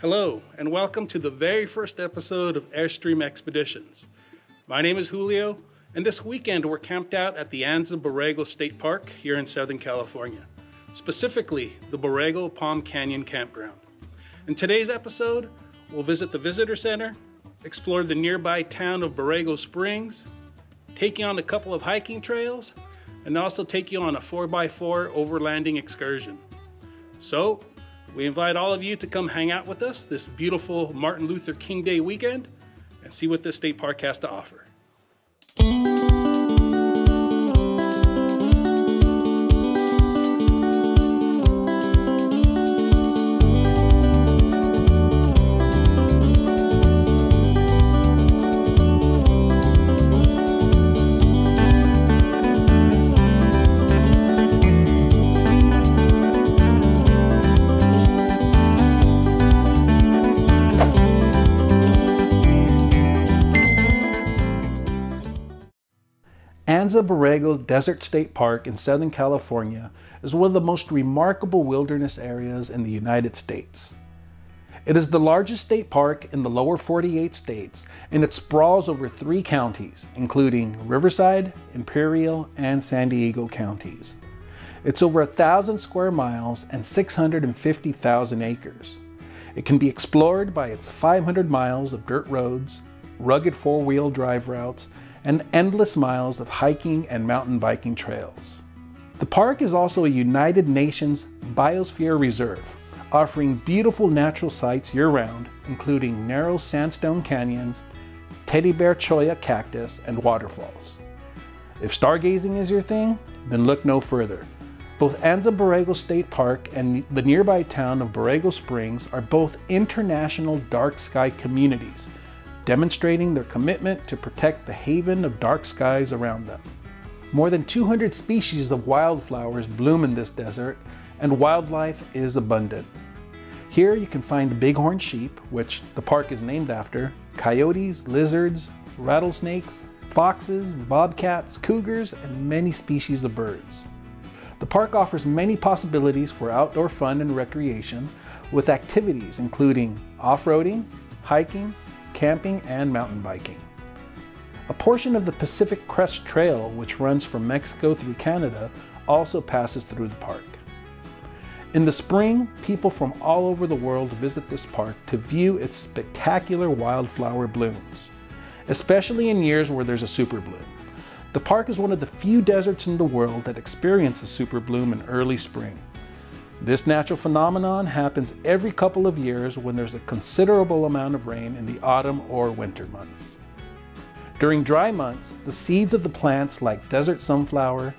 Hello, and welcome to the very first episode of Airstream Expeditions. My name is Julio, and this weekend we're camped out at the Anza Borrego State Park here in Southern California, specifically the Borrego Palm Canyon Campground. In today's episode, we'll visit the visitor center, explore the nearby town of Borrego Springs, take you on a couple of hiking trails, and also take you on a 4x4 overlanding excursion. So, we invite all of you to come hang out with us this beautiful Martin Luther King Day weekend and see what this state park has to offer. Anza Borrego Desert State Park in Southern California is one of the most remarkable wilderness areas in the United States. It is the largest state park in the lower 48 states, and it sprawls over 3 counties, including Riverside, Imperial, and San Diego counties. It's over 1,000 square miles and 650,000 acres. It can be explored by its 500 miles of dirt roads, rugged 4-wheel drive routes, and endless miles of hiking and mountain biking trails. The park is also a United Nations Biosphere Reserve, offering beautiful natural sights year-round, including narrow sandstone canyons, teddy bear cholla cactus, and waterfalls. If stargazing is your thing, then look no further. Both Anza Borrego State Park and the nearby town of Borrego Springs are both international dark sky communities, demonstrating their commitment to protect the haven of dark skies around them. More than 200 species of wildflowers bloom in this desert, and wildlife is abundant. Here you can find bighorn sheep, which the park is named after, coyotes, lizards, rattlesnakes, foxes, bobcats, cougars, and many species of birds. The park offers many possibilities for outdoor fun and recreation, with activities including off-roading, hiking, camping, and mountain biking. A portion of the Pacific Crest Trail, which runs from Mexico through Canada, also passes through the park. In the spring, people from all over the world visit this park to view its spectacular wildflower blooms, especially in years where there's a super bloom. The park is one of the few deserts in the world that experience a super bloom in early spring. This natural phenomenon happens every couple of years when there's a considerable amount of rain in the autumn or winter months. During dry months, the seeds of the plants like desert sunflower,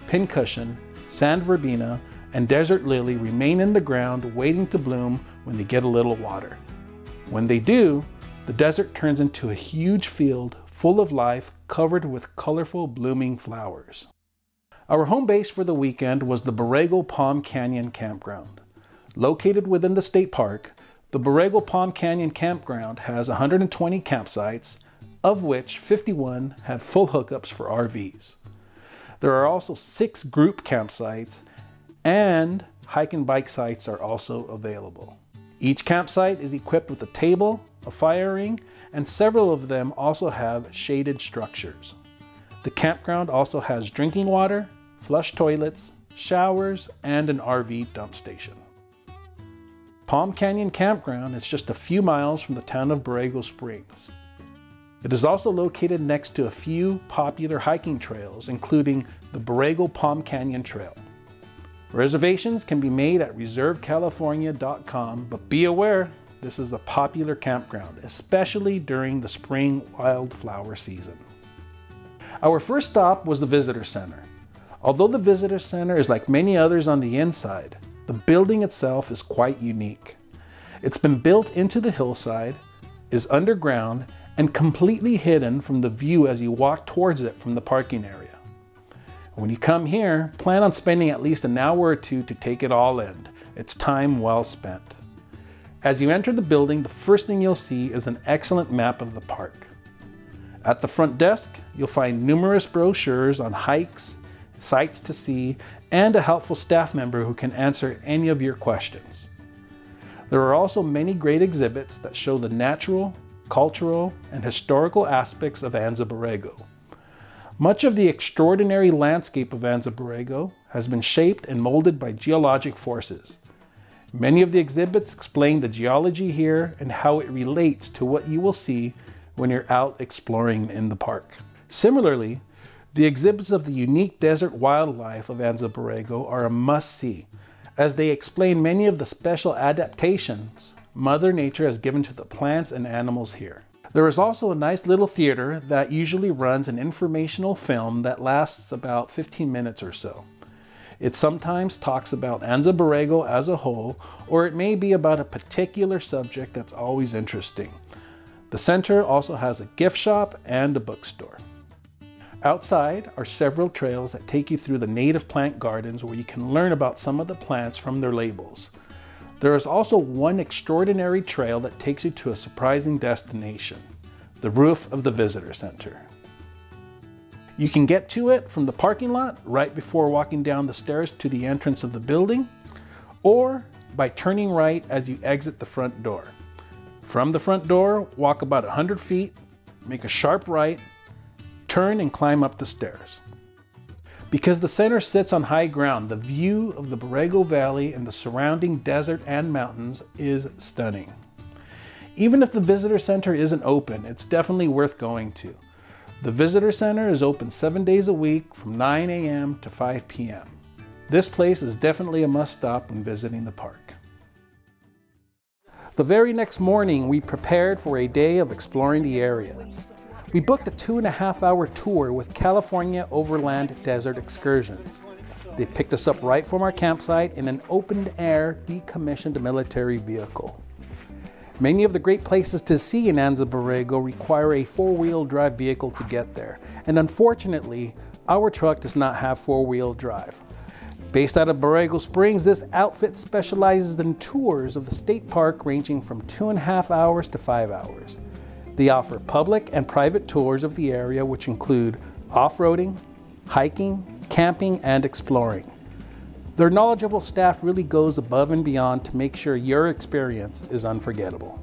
pincushion, sand verbena, and desert lily remain in the ground waiting to bloom when they get a little water. When they do, the desert turns into a huge field full of life covered with colorful blooming flowers. Our home base for the weekend was the Borrego Palm Canyon Campground. Located within the state park, the Borrego Palm Canyon Campground has 120 campsites, of which 51 have full hookups for RVs. There are also 6 group campsites, and hike and bike sites are also available. Each campsite is equipped with a table, a fire ring, and several of them also have shaded structures. The campground also has drinking water, flush toilets, showers, and an RV dump station. Palm Canyon Campground is just a few miles from the town of Borrego Springs. It is also located next to a few popular hiking trails, including the Borrego Palm Canyon Trail. Reservations can be made at reservecalifornia.com, but be aware, this is a popular campground, especially during the spring wildflower season. Our first stop was the visitor center. Although the visitor center is like many others on the inside, the building itself is quite unique. It's been built into the hillside, is underground, and completely hidden from the view as you walk towards it from the parking area. When you come here, plan on spending at least an hour or two to take it all in. It's time well spent. As you enter the building, the first thing you'll see is an excellent map of the park. At the front desk, you'll find numerous brochures on hikes, sights to see, and a helpful staff member who can answer any of your questions. There are also many great exhibits that show the natural, cultural, and historical aspects of Anza Borrego. Much of the extraordinary landscape of Anza Borrego has been shaped and molded by geologic forces. Many of the exhibits explain the geology here and how it relates to what you will see when you're out exploring in the park. Similarly, the exhibits of the unique desert wildlife of Anza Borrego are a must-see, as they explain many of the special adaptations Mother Nature has given to the plants and animals here. There is also a nice little theater that usually runs an informational film that lasts about 15 minutes or so. It sometimes talks about Anza Borrego as a whole, or it may be about a particular subject that's always interesting. The center also has a gift shop and a bookstore. Outside are several trails that take you through the native plant gardens where you can learn about some of the plants from their labels. There is also one extraordinary trail that takes you to a surprising destination, the roof of the visitor center. You can get to it from the parking lot right before walking down the stairs to the entrance of the building, or by turning right as you exit the front door. From the front door, walk about 100 feet, make a sharp right, turn and climb up the stairs. Because the center sits on high ground, the view of the Borrego Valley and the surrounding desert and mountains is stunning. Even if the visitor center isn't open, it's definitely worth going to. The visitor center is open 7 days a week from 9 a.m. to 5 p.m. This place is definitely a must-stop when visiting the park. The very next morning, we prepared for a day of exploring the area. We booked a 2.5-hour tour with California Overland Desert Excursions. They picked us up right from our campsite in an open-air, decommissioned military vehicle. Many of the great places to see in Anza Borrego require a 4-wheel drive vehicle to get there, and unfortunately, our truck does not have 4-wheel drive. Based out of Borrego Springs, this outfit specializes in tours of the state park ranging from 2.5 hours to 5 hours. They offer public and private tours of the area, which include off-roading, hiking, camping, and exploring. Their knowledgeable staff really goes above and beyond to make sure your experience is unforgettable.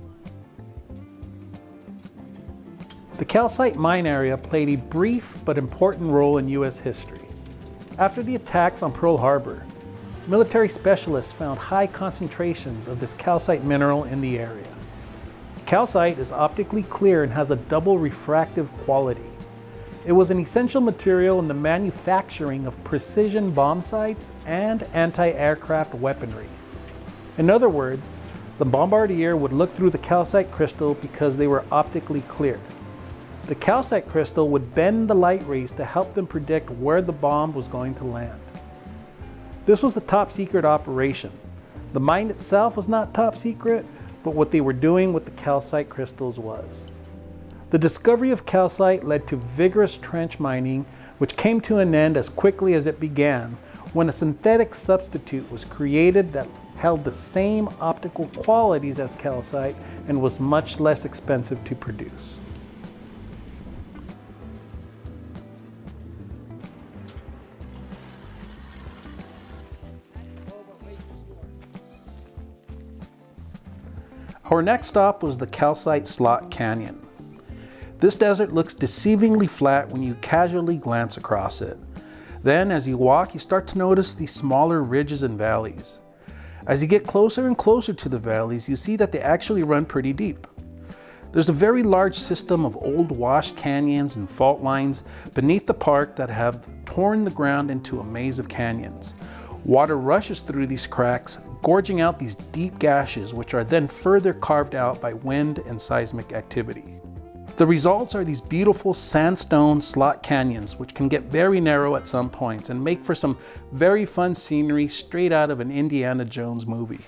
The Calcite Mine area played a brief but important role in U.S. history. After the attacks on Pearl Harbor, military specialists found high concentrations of this calcite mineral in the area. Calcite is optically clear and has a double refractive quality. It was an essential material in the manufacturing of precision bomb sights and anti-aircraft weaponry. In other words, the bombardier would look through the calcite crystal because they were optically clear. The calcite crystal would bend the light rays to help them predict where the bomb was going to land. This was a top secret operation. The mine itself was not top secret, but what they were doing with the calcite crystals was. The discovery of calcite led to vigorous trench mining, which came to an end as quickly as it began, when a synthetic substitute was created that held the same optical qualities as calcite and was much less expensive to produce. Our next stop was the Calcite Slot Canyon. This desert looks deceivingly flat when you casually glance across it. Then, as you walk, you start to notice these smaller ridges and valleys. As you get closer and closer to the valleys, you see that they actually run pretty deep. There's a very large system of old washed canyons and fault lines beneath the park that have torn the ground into a maze of canyons. Water rushes through these cracks, gorging out these deep gashes, which are then further carved out by wind and seismic activity. The results are these beautiful sandstone slot canyons, which can get very narrow at some points and make for some very fun scenery straight out of an Indiana Jones movie.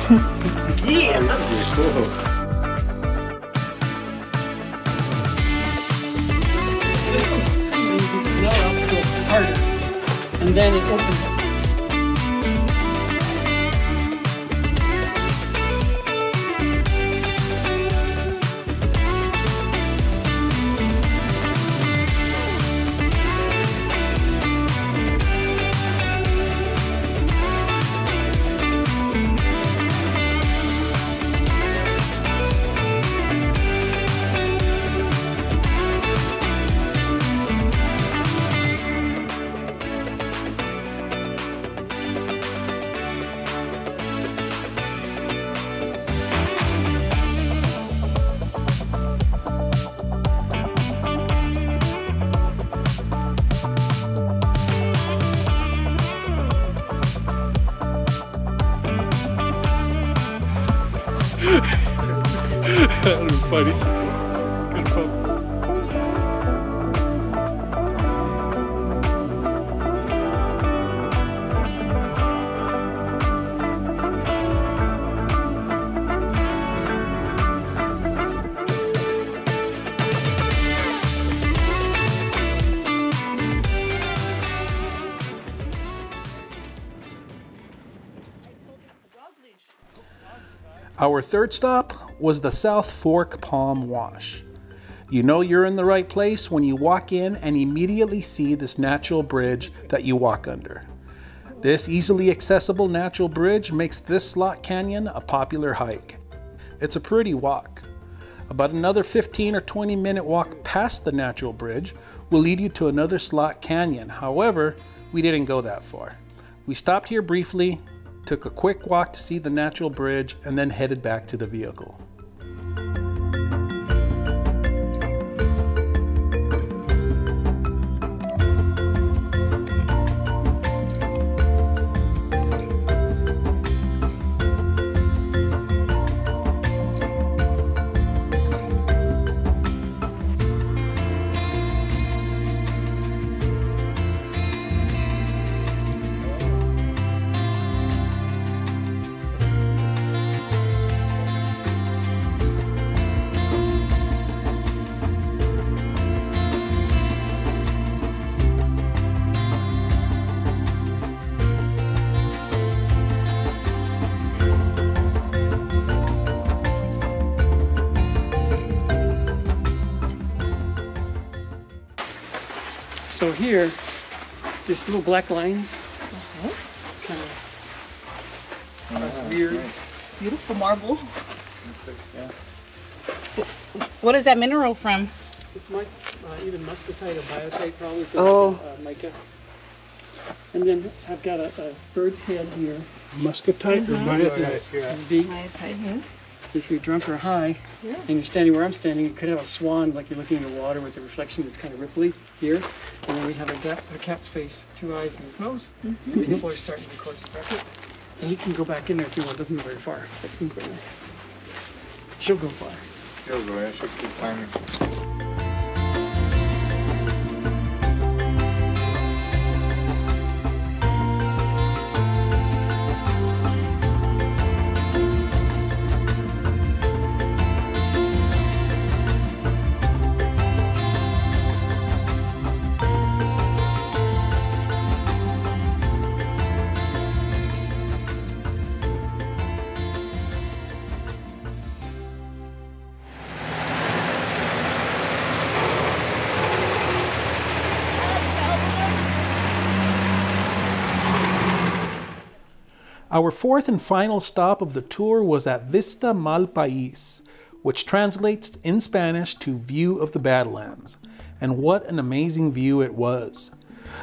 Yeah. Cool. No, I'll go harder. And then it opens up. That was funny. Good fun. Our third stop was the South Fork Palm Wash. You know you're in the right place when you walk in and immediately see this natural bridge that you walk under. This easily accessible natural bridge makes this slot canyon a popular hike. It's a pretty walk. About another 15 or 20 minute walk past the natural bridge will lead you to another slot canyon. However, we didn't go that far. We stopped here briefly, took a quick walk to see the natural bridge, and then headed back to the vehicle. So here, these little black lines, kind of weird. Beautiful marble. Yeah. What is that mineral from? It's either muscatite or biotite, probably. It's mica. And then I've got a bird's head here. Muscatite or biotite? Yeah. Beak. Biotite. If you're drunk or high, and you're standing where I'm standing, you could have a swan, like you're looking in the water with a reflection that's kind of ripply here. And then we have a cat's face, 2 eyes and his nose. Before you start, of course, bracket. And you can go back in there if you want. It doesn't go very far. But you can go in there. She'll go far. She'll go, yeah, she'll keep climbing. Our fourth and final stop of the tour was at Vista Mal País, which translates in Spanish to View of the Badlands. And what an amazing view it was.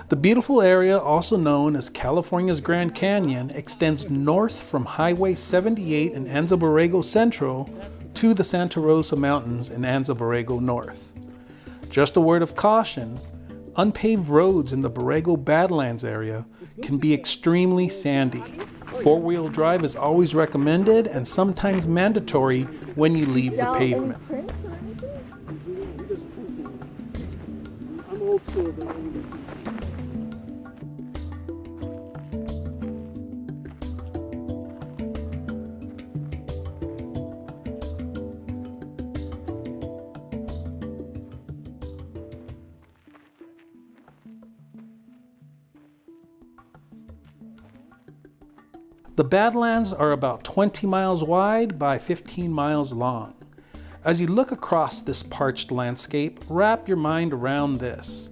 The beautiful area, also known as California's Grand Canyon, extends north from Highway 78 in Anza Borrego Central to the Santa Rosa Mountains in Anza Borrego North. Just a word of caution, unpaved roads in the Borrego Badlands area can be extremely sandy. Four-wheel drive is always recommended and sometimes mandatory when you leave the pavement. I'm old school, but The Badlands are about 20 miles wide by 15 miles long. As you look across this parched landscape, wrap your mind around this.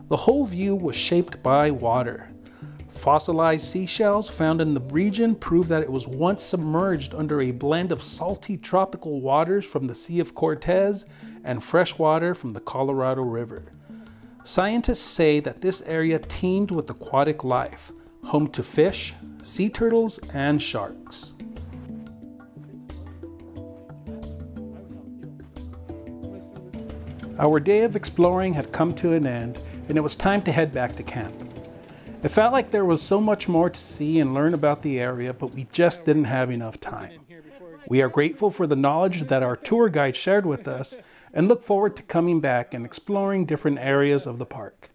The whole view was shaped by water. Fossilized seashells found in the region prove that it was once submerged under a blend of salty tropical waters from the Sea of Cortez and fresh water from the Colorado River. Scientists say that this area teemed with aquatic life, home to fish, sea turtles, and sharks. Our day of exploring had come to an end, and it was time to head back to camp. It felt like there was so much more to see and learn about the area, but we just didn't have enough time. We are grateful for the knowledge that our tour guide shared with us and look forward to coming back and exploring different areas of the park.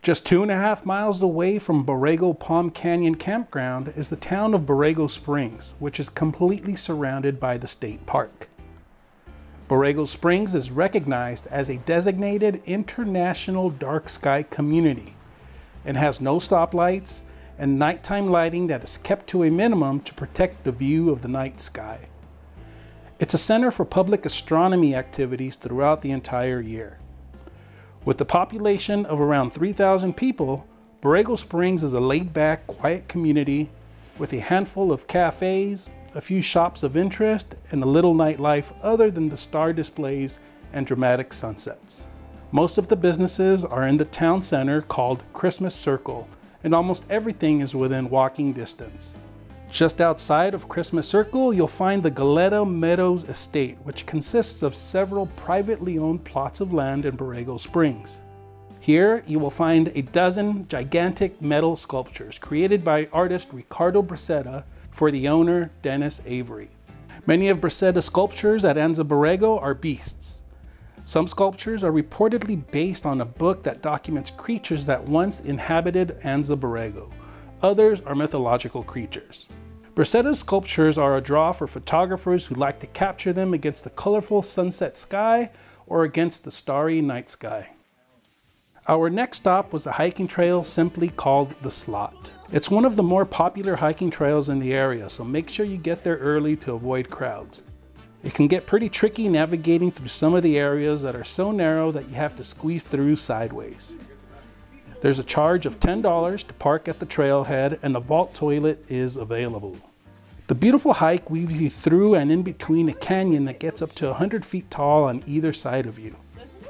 Just 2.5 miles away from Borrego Palm Canyon Campground is the town of Borrego Springs, which is completely surrounded by the state park. Borrego Springs is recognized as a designated international dark sky community and has no stoplights and nighttime lighting that is kept to a minimum to protect the view of the night sky. It's a center for public astronomy activities throughout the entire year. With a population of around 3,000 people, Borrego Springs is a laid-back, quiet community with a handful of cafes, a few shops of interest, and a little nightlife other than the star displays and dramatic sunsets. Most of the businesses are in the town center called Christmas Circle, and almost everything is within walking distance. Just outside of Christmas Circle, you'll find the Galletta Meadows estate, which consists of several privately owned plots of land in Borrego Springs. Here, you will find a dozen gigantic metal sculptures created by artist Ricardo Bracetta for the owner, Dennis Avery. Many of Bracetta's sculptures at Anza Borrego are beasts. Some sculptures are reportedly based on a book that documents creatures that once inhabited Anza Borrego. Others are mythological creatures. Bracetta's sculptures are a draw for photographers who like to capture them against the colorful sunset sky or against the starry night sky. Our next stop was a hiking trail simply called the Slot. It's one of the more popular hiking trails in the area, so make sure you get there early to avoid crowds. It can get pretty tricky navigating through some of the areas that are so narrow that you have to squeeze through sideways. There's a charge of $10 to park at the trailhead, and a vault toilet is available. The beautiful hike weaves you through and in between a canyon that gets up to 100 feet tall on either side of you.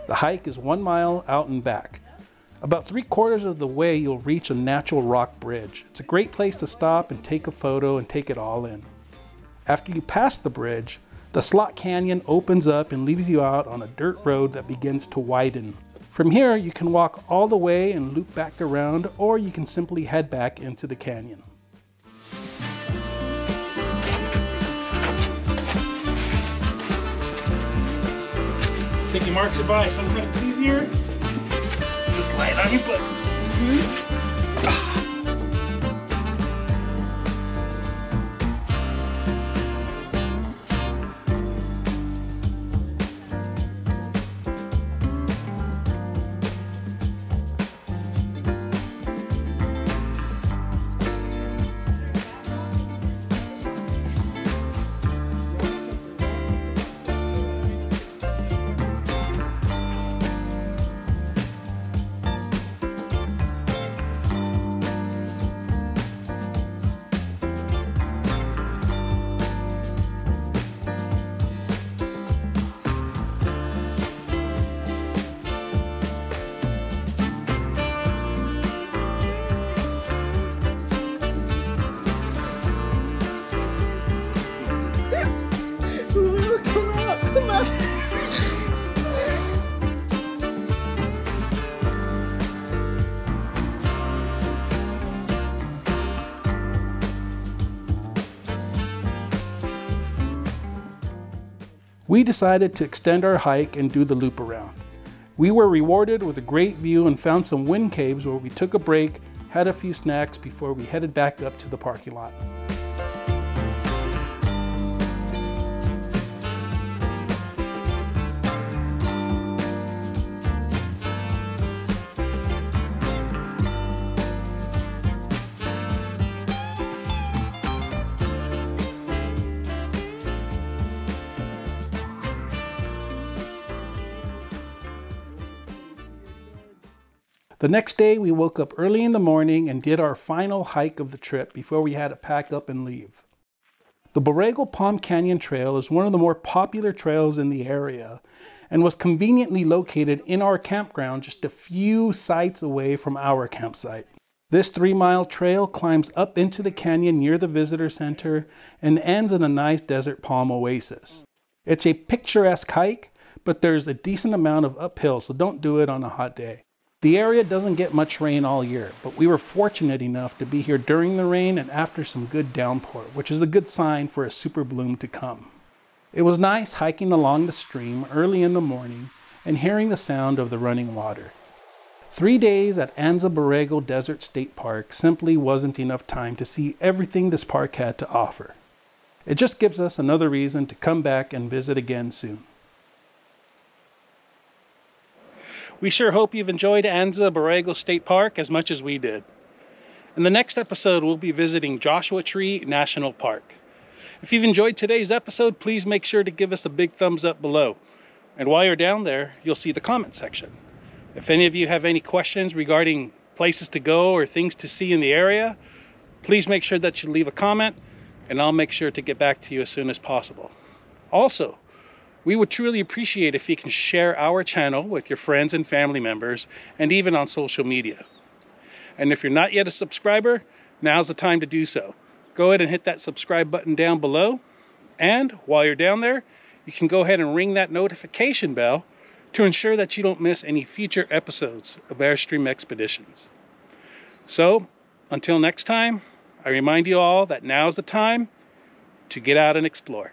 The hike is 1 mile out and back. About 3/4 of the way you'll reach a natural rock bridge. It's a great place to stop and take a photo and take it all in. After you pass the bridge, the Slot Canyon opens up and leaves you out on a dirt road that begins to widen. From here, you can walk all the way and loop back around, or you can simply head back into the canyon. Taking Mark's advice, sometimes it's easier. Just lay it on your butt. We decided to extend our hike and do the loop around. We were rewarded with a great view and found some wind caves where we took a break, had a few snacks before we headed back up to the parking lot. The next day, we woke up early in the morning and did our final hike of the trip before we had to pack up and leave. The Borrego Palm Canyon Trail is one of the more popular trails in the area and was conveniently located in our campground just a few sites away from our campsite. This 3-mile trail climbs up into the canyon near the visitor center and ends in a nice desert palm oasis. It's a picturesque hike, but there's a decent amount of uphill, so don't do it on a hot day. The area doesn't get much rain all year, but we were fortunate enough to be here during the rain and after some good downpour, which is a good sign for a super bloom to come. It was nice hiking along the stream early in the morning and hearing the sound of the running water. 3 days at Anza Borrego Desert State Park simply wasn't enough time to see everything this park had to offer. It just gives us another reason to come back and visit again soon. We sure hope you've enjoyed Anza Borrego State Park as much as we did. In the next episode, we'll be visiting Joshua Tree National Park. If you've enjoyed today's episode, please make sure to give us a big thumbs up below. And while you're down there, you'll see the comment section. If any of you have any questions regarding places to go or things to see in the area, please make sure that you leave a comment, and I'll make sure to get back to you as soon as possible. Also, we would truly appreciate if you can share our channel with your friends and family members, and even on social media. And if you're not yet a subscriber, now's the time to do so. Go ahead and hit that subscribe button down below. And while you're down there, you can go ahead and ring that notification bell to ensure that you don't miss any future episodes of Airstream Expeditions. So, until next time, I remind you all that now's the time to get out and explore.